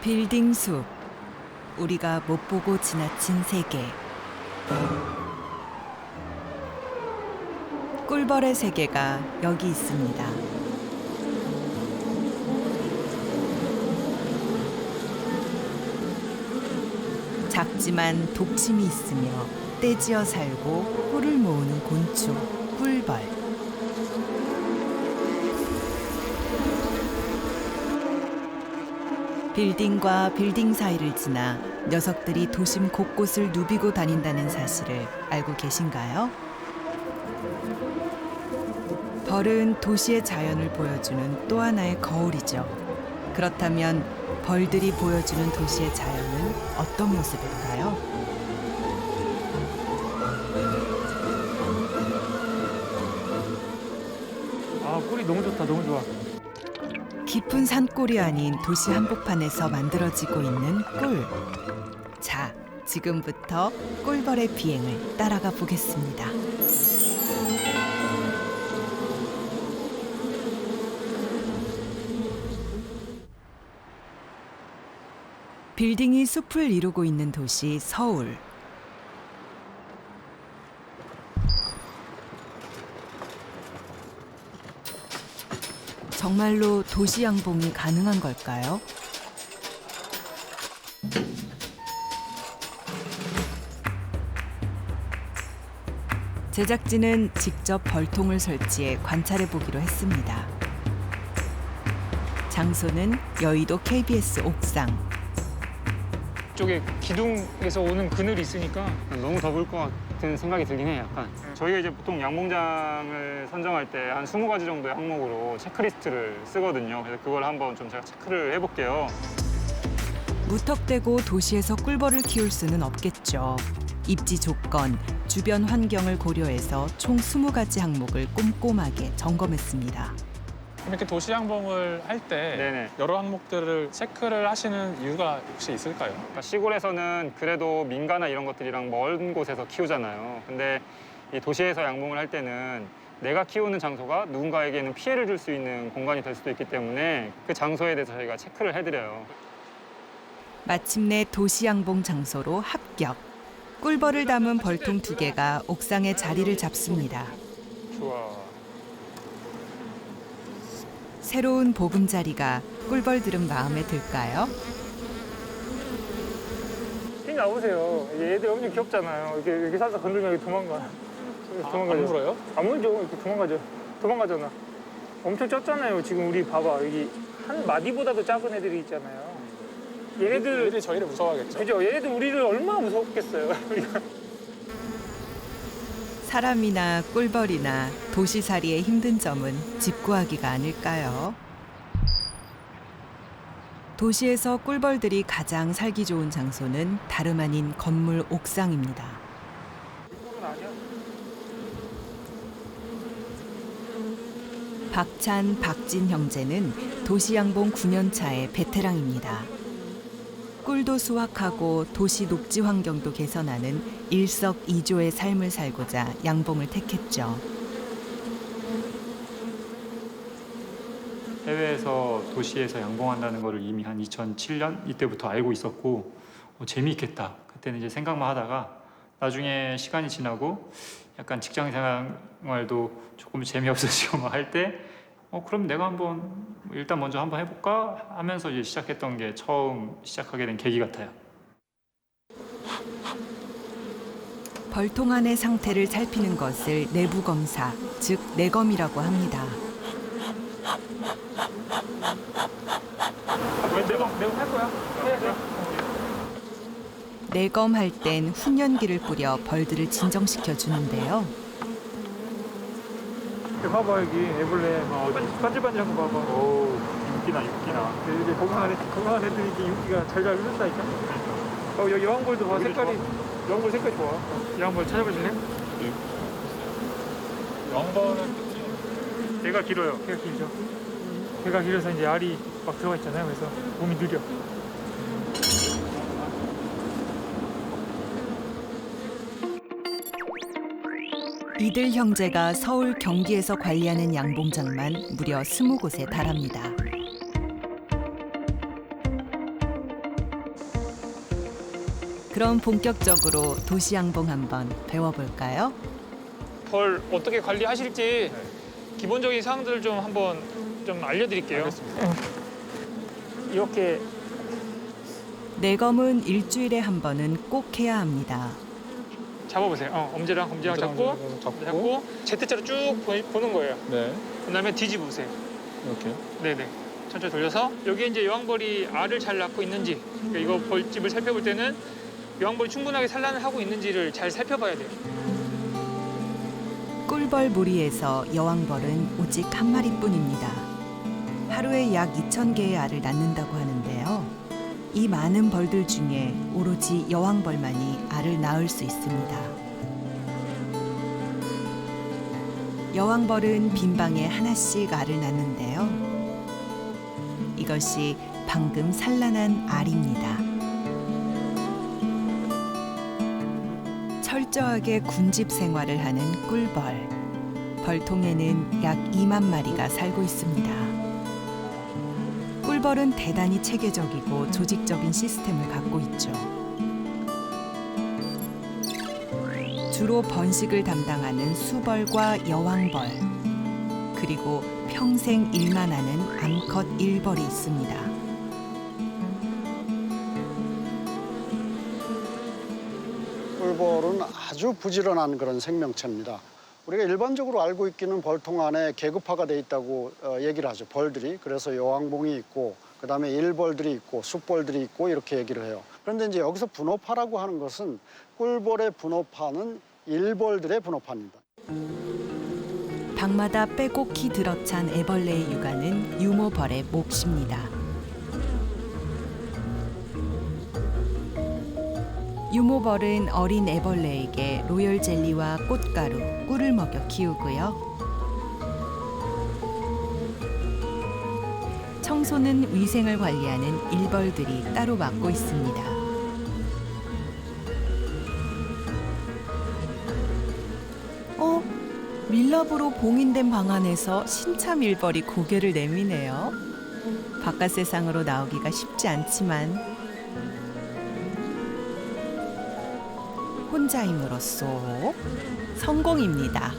빌딩 숲, 우리가 못 보고 지나친 세계. 꿀벌의 세계가 여기 있습니다. 작지만 독심이 있으며 떼지어 살고 꿀을 모으는 곤충, 꿀벌. 빌딩과 빌딩 사이를 지나 녀석들이 도심 곳곳을 누비고 다닌다는 사실을 알고 계신가요? 벌은 도시의 자연을 보여주는 또 하나의 거울이죠. 그렇다면 벌들이 보여주는 도시의 자연은 어떤 모습일까요? 아, 꿀이 너무 좋다, 너무 좋아. 깊은 산골이 아닌 도시 한복판에서 만들어지고 있는 꿀. 자, 지금부터 꿀벌의 비행을 따라가 보겠습니다. 빌딩이 숲을 이루고 있는 도시 서울. 정말로 도시 양봉이 가능한 걸까요? 제작진은 직접 벌통을 설치해 관찰해 보기로 했습니다. 장소는 여의도 KBS 옥상. 이쪽에 기둥에서 오는 그늘이 있으니까 너무 더울 것 같은 생각이 들긴 해, 약간. 저희가 이제 보통 양봉장을 선정할 때 한 20가지 정도의 항목으로 체크리스트를 쓰거든요. 그래서 그걸 한번 좀 제가 체크를 해볼게요. 무턱대고 도시에서 꿀벌을 키울 수는 없겠죠. 입지 조건, 주변 환경을 고려해서 총 20가지 항목을 꼼꼼하게 점검했습니다. 이렇게 도시 양봉을 할 때 네네. 여러 항목들을 체크를 하시는 이유가 혹시 있을까요? 그러니까 시골에서는 그래도 민가나 이런 것들이랑 먼 곳에서 키우잖아요. 근데 이 도시에서 양봉을 할 때는 내가 키우는 장소가 누군가에게는 피해를 줄 수 있는 공간이 될 수도 있기 때문에 그 장소에 대해서 저희가 체크를 해드려요. 마침내 도시 양봉 장소로 합격. 꿀벌을 담은 벌통 2개가 옥상에 자리를 잡습니다. 좋아. 새로운 보금자리가 꿀벌들은 마음에 들까요? 흰 나오세요. 얘들 엄청 귀엽잖아요. 이렇게 살짝 건들면 여기 도망가. 도망가죠. 안 물어요? 안 물죠. 이렇게 도망가죠. 도망가잖아. 엄청 쪘잖아요. 지금 우리 봐봐. 여기 한 마디보다도 작은 애들이 있잖아요. 얘네들, 얘들이 저희를 무서워하겠죠. 그죠? 얘네들 우리를 얼마나 무섭겠어요. 우리가. 사람이나 꿀벌이나 도시살이의 힘든 점은 집구하기가 아닐까요? 도시에서 꿀벌들이 가장 살기 좋은 장소는 다름 아닌 건물 옥상입니다. 꿀은 아니야? 박찬, 박진 형제는 도시양봉 9년 차의 베테랑입니다. 꿀도 수확하고 도시 녹지 환경도 개선하는 일석이조의 삶을 살고자 양봉을 택했죠. 해외에서 도시에서 양봉한다는 거를 이미 한 2007년 이때부터 알고 있었고 재미있겠다. 그때는 이제 생각만 하다가 나중에 시간이 지나고 약간 직장 생활도 조금 재미없어지고 막 할 때 그럼 내가 한번 일단 먼저 한번 해볼까 하면서 이제 시작했던 게 처음 시작하게 된 계기 같아요. 벌통 안의 상태를 살피는 것을 내부 검사, 즉 내검이라고 합니다. 내가 할 거야? 해야죠. 내검할 땐 훈연기를 뿌려 벌들을 진정시켜 주는데요. 봐봐, 여기 애벌레. 반질반질한 거 봐봐. 오, 윤기나. 이제 건강한 애들이 이제 윤기가 잘잘 흐른다니까. 여기 여왕벌도 봐. 색깔이, 여왕벌 색깔이 좋아. 여왕벌 찾아보실래? 영번은 배가 길어요. 배가 길죠. 배가 길어서 이제 알이 막 들어가 있잖아요. 그래서 몸이 느려. 이들 형제가 서울 경기에서 관리하는 양봉장만 무려 20곳에 달합니다. 그럼 본격적으로 도시 양봉 한번 배워볼까요? 벌 어떻게 관리하실지 기본적인 사항들을 좀 한번 좀 알려드릴게요. 이렇게 내검은 일주일에 한 번은 꼭 해야 합니다. 잡아보세요. 엄지랑 검지랑 잡고 Z자로 쭉 보는 거예요. 네. 그다음에 뒤집으세요. 이렇게. 네네. 천천히 돌려서 여기에 이제 여왕벌이 알을 잘 낳고 있는지, 그러니까 이거 벌집을 살펴볼 때는 여왕벌이 충분하게 산란을 하고 있는지를 잘 살펴봐야 돼요. 꿀벌 무리에서 여왕벌은 오직 한 마리뿐입니다. 하루에 약 2,000개의 알을 낳는다고 하는데요. 이 많은 벌들 중에 오로지 여왕벌만이 알을 낳을 수 있습니다. 여왕벌은 빈방에 하나씩 알을 낳는데요. 이것이 방금 산란한 알입니다. 철저하게 군집 생활을 하는 꿀벌. 벌통에는 약 2만 마리가 살고 있습니다. 꿀벌은 대단히 체계적이고 조직적인 시스템을 갖고 있죠. 주로 번식을 담당하는 수벌과 여왕벌, 그리고 평생 일만 하는 암컷 일벌이 있습니다. 꿀벌은 아주 부지런한 그런 생명체입니다. 우리가 일반적으로 알고 있기는 벌통 안에 계급화가 돼 있다고 얘기를 하죠. 벌들이. 그래서 여왕봉이 있고 그다음에 일벌들이 있고 숫벌들이 있고 이렇게 얘기를 해요. 그런데 이제 여기서 분업화라고 하는 것은 꿀벌의 분업화는 일벌들의 분업화입니다. 방마다 빼곡히 들어찬 애벌레의 육아는 유모벌의 몫입니다. 유모벌은 어린 애벌레에게 로열 젤리와 꽃가루, 꿀을 먹여 키우고요. 청소는 위생을 관리하는 일벌들이 따로 맡고 있습니다. 밀랍으로 봉인된 방 안에서 신참 일벌이 고개를 내미네요. 바깥 세상으로 나오기가 쉽지 않지만 혼자임으로써 성공입니다.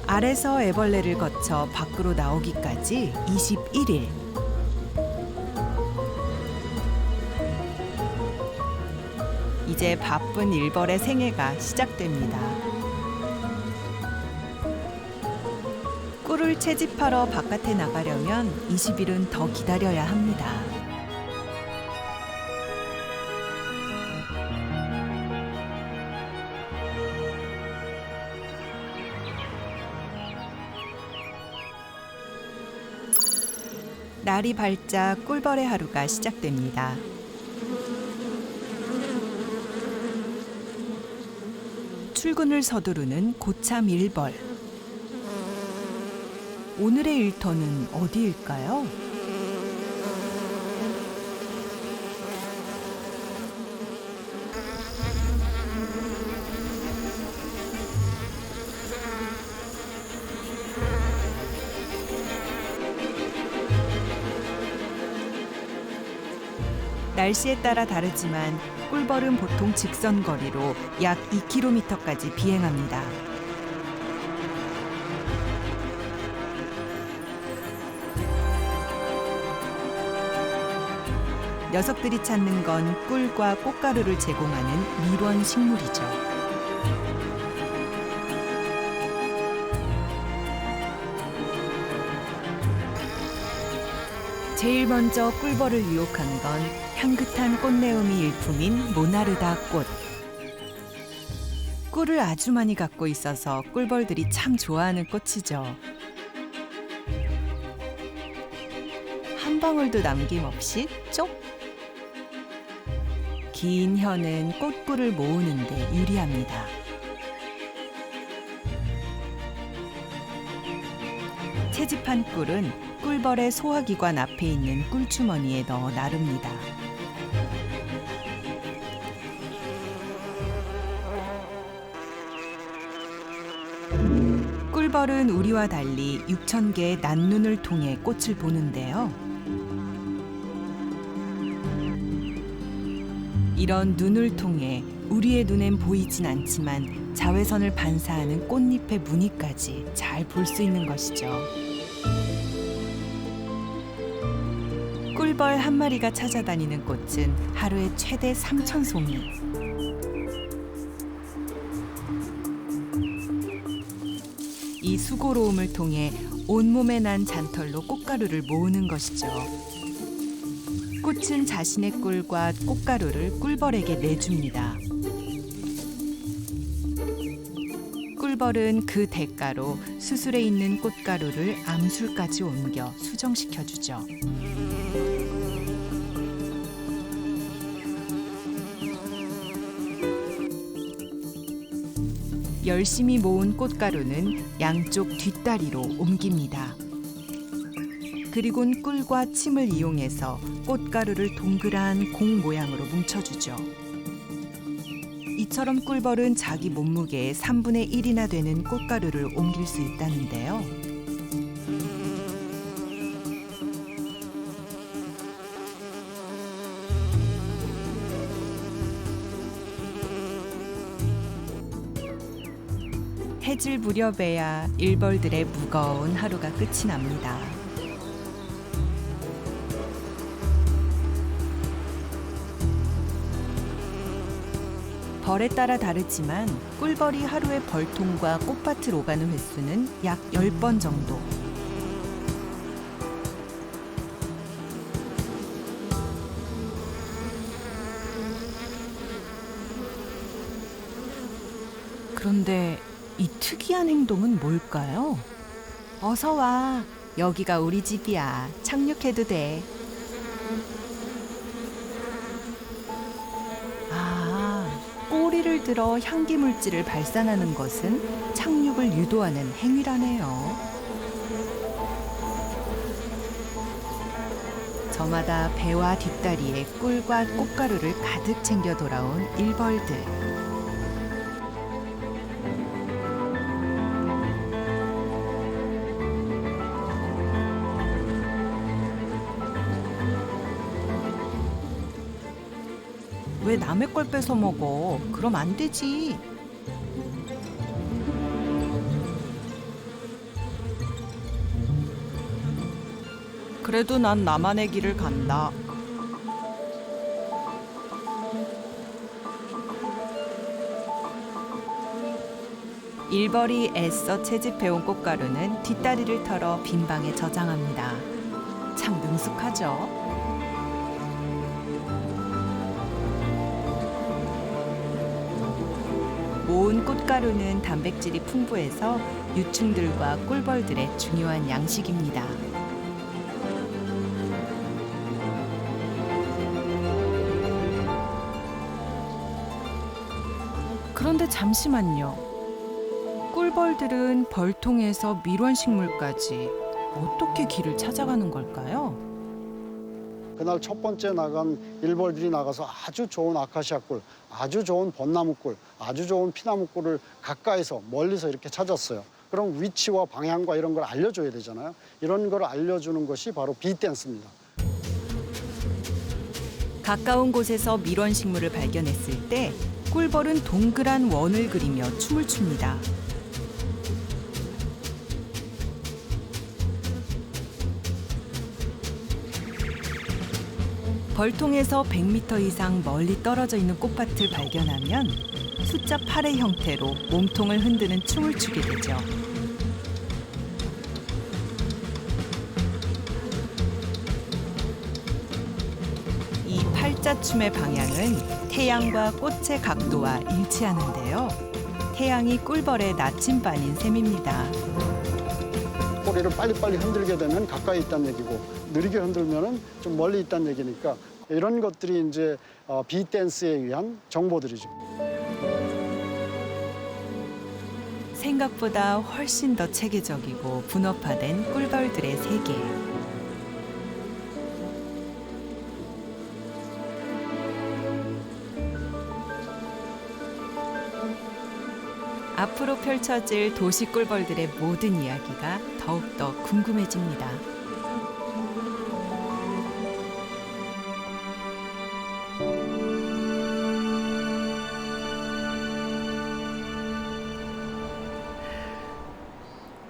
알에서 애벌레를 거쳐 밖으로 나오기까지 21일. 이제 바쁜 일벌의 생애가 시작됩니다. 꿀을 채집하러 바깥에 나가려면 20일은 더 기다려야 합니다. 날이 밝자 꿀벌의 하루가 시작됩니다. 출근을 서두르는 고참 일벌. 오늘의 일터는 어디일까요? 날씨에 따라 다르지만 꿀벌은 보통 직선 거리로 약 2km까지 비행합니다. 녀석들이 찾는 건 꿀과 꽃가루를 제공하는 밀원 식물이죠. 제일 먼저 꿀벌을 유혹한 건 향긋한 꽃내음이 일품인 모나르다 꽃. 꿀을 아주 많이 갖고 있어서 꿀벌들이 참 좋아하는 꽃이죠. 한 방울도 남김없이 쪽. 긴 혀는 꽃꿀을 모으는 데 유리합니다. 채집한 꿀은 꿀벌의 소화기관 앞에 있는 꿀주머니에 넣어 나릅니다. 꿀벌은 우리와 달리 6,000개의 난눈을 통해 꽃을 보는데요. 이런 눈을 통해 우리의 눈엔 보이진 않지만 자외선을 반사하는 꽃잎의 무늬까지 잘 볼 수 있는 것이죠. 꿀벌 한 마리가 찾아다니는 꽃은 하루에 최대 3,000송이. 이 수고로움을 통해 온몸에 난 잔털로 꽃가루를 모으는 것이죠. 꽃은 자신의 꿀과 꽃가루를 꿀벌에게 내줍니다. 꿀벌은 그 대가로 수술에 있는 꽃가루를 암술까지 옮겨 수정시켜주죠. 열심히 모은 꽃가루는 양쪽 뒷다리로 옮깁니다. 그리곤 꿀과 침을 이용해서 꽃가루를 동그란 공 모양으로 뭉쳐주죠. 이처럼 꿀벌은 자기 몸무게의 3분의 1이나 되는 꽃가루를 옮길 수 있다는데요. 해질 무렵에야 일벌들의 무거운 하루가 끝이 납니다. 벌에 따라 다르지만 꿀벌이 하루에 벌통과 꽃밭을 오가는 횟수는 약 10번 정도. 그런데 이 특이한 행동은 뭘까요? 어서 와. 여기가 우리 집이야. 착륙해도 돼. 꼬리를 들어 향기 물질을 발산하는 것은 착륙을 유도하는 행위라네요. 저마다 배와 뒷다리에 꿀과 꽃가루를 가득 챙겨 돌아온 일벌들. 왜 남의 걸 뺏어 먹어? 그럼 안 되지. 그래도 난 나만의 길을 간다. 일벌이 애써 채집해온 꽃가루는 뒷다리를 털어 빈방에 저장합니다. 참 능숙하죠? 모은 꽃가루는 단백질이 풍부해서 유충들과 꿀벌들의 중요한 양식입니다. 그런데 잠시만요. 꿀벌들은 벌통에서 밀원식물까지 어떻게 길을 찾아가는 걸까요? 그날 첫 번째 나간 일벌들이 나가서 아주 좋은 아카시아 꿀, 아주 좋은 벚나무 꿀, 아주 좋은 피나무 꿀을 가까이서 멀리서 이렇게 찾았어요. 그럼 위치와 방향과 이런 걸 알려줘야 되잖아요. 이런 걸 알려주는 것이 바로 비댄스입니다. 가까운 곳에서 밀원식물을 발견했을 때 꿀벌은 동그란 원을 그리며 춤을 춥니다. 벌통에서 100m 이상 멀리 떨어져 있는 꽃밭을 발견하면 숫자 8의 형태로 몸통을 흔드는 춤을 추게 되죠. 이 팔자춤의 방향은 태양과 꽃의 각도와 일치하는데요. 태양이 꿀벌의 나침반인 셈입니다. 꼬리를 빨리빨리 흔들게 되면 가까이 있다는 얘기고 느리게 흔들면 좀 멀리 있다는 얘기니까 이런 것들이 이제 비댄스에 의한 정보들이죠. 생각보다 훨씬 더 체계적이고 분업화된 꿀벌들의 세계. 앞으로 펼쳐질 도시 꿀벌들의 모든 이야기가 더욱더 궁금해집니다.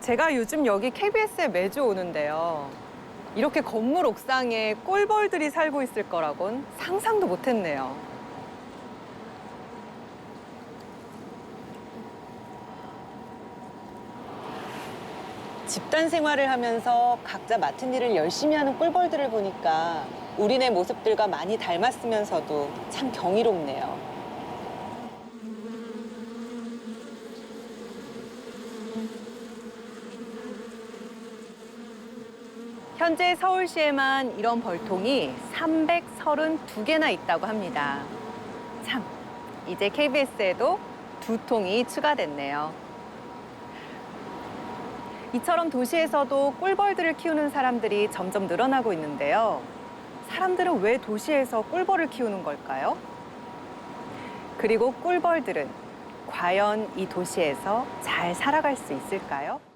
제가 요즘 여기 KBS에 매주 오는데요. 이렇게 건물 옥상에 꿀벌들이 살고 있을 거라곤 상상도 못했네요. 집단 생활을 하면서 각자 맡은 일을 열심히 하는 꿀벌들을 보니까 우리네 모습들과 많이 닮았으면서도 참 경이롭네요. 현재 서울시에만 이런 벌통이 332개나 있다고 합니다. 참, 이제 KBS에도 2통이 추가됐네요. 이처럼 도시에서도 꿀벌들을 키우는 사람들이 점점 늘어나고 있는데요. 사람들은 왜 도시에서 꿀벌을 키우는 걸까요? 그리고 꿀벌들은 과연 이 도시에서 잘 살아갈 수 있을까요?